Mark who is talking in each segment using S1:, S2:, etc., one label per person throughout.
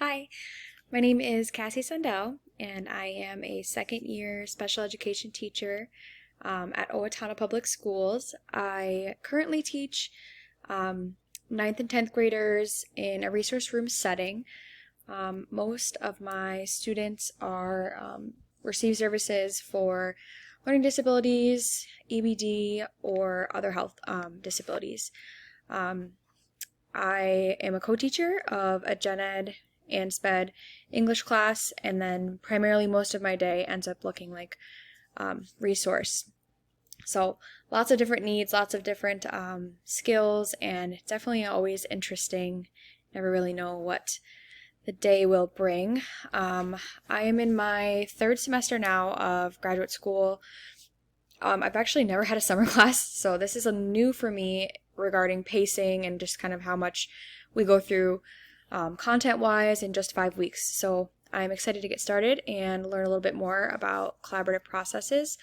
S1: Hi, my name is Cassie Sundell, and I am a second year special education teacher at Owatonna Public Schools. I currently teach ninth and 10th graders in a resource room setting. Most of my students are receive services for learning disabilities, EBD, or other health disabilities. Um, I am a co-teacher of a gen ed and sped English class, and then primarily most of my day ends up looking like resource. So lots of different needs, lots of different skills, and it's definitely always interesting. Never really know what the day will bring. I am in my third semester now of graduate school. I've actually never had a summer class, so this is a new for me regarding pacing and just kind of how much we go through content-wise in just 5 weeks. So I'm excited to get started and learn a little bit more about collaborative processes.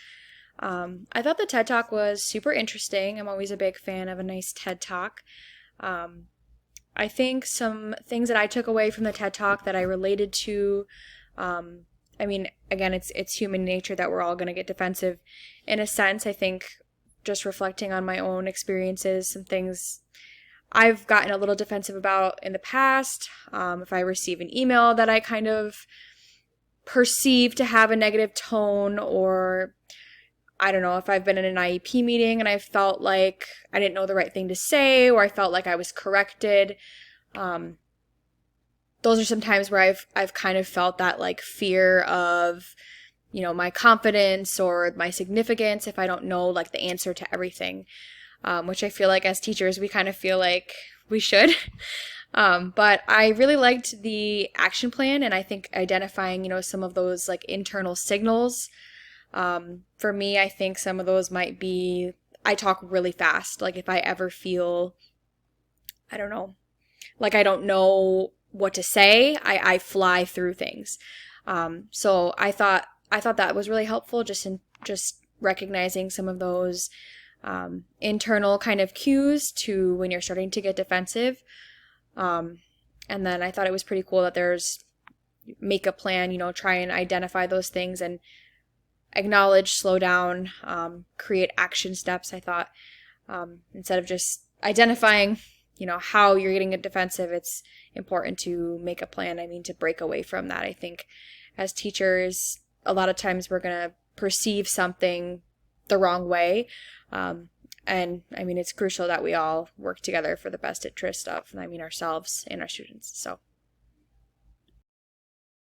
S1: I thought the TED Talk was super interesting. I'm always a big fan of a nice TED Talk. I think some things that I took away from the TED Talk that I related to, again, it's human nature that we're all going to get defensive in a sense. I think just reflecting on my own experiences, some things I've gotten a little defensive about in the past. If I receive an email that I kind of perceive to have a negative tone, or I don't know, if I've been in an IEP meeting and I felt like I didn't know the right thing to say, or I felt like I was corrected. Those are some times where I've kind of felt that like fear of, my confidence or my significance if I don't know like the answer to everything, which I feel like as teachers we kind of feel like we should. But I really liked the action plan, and I think identifying, some of those like internal signals. For me, I think some of those might be I talk really fast. Like if I ever feel, I don't know, like I don't know what to say, I fly through things. So I thought that was really helpful, just recognizing some of those internal kind of cues to when you're starting to get defensive. And then I thought it was pretty cool that there's make a plan, try and identify those things and acknowledge, slow down, create action steps. I thought instead of just identifying, how you're getting defensive, it's important to make a plan. To break away from that. I think as teachers, a lot of times we're going to perceive something the wrong way. And it's crucial that we all work together for the best interest of, ourselves and our students. So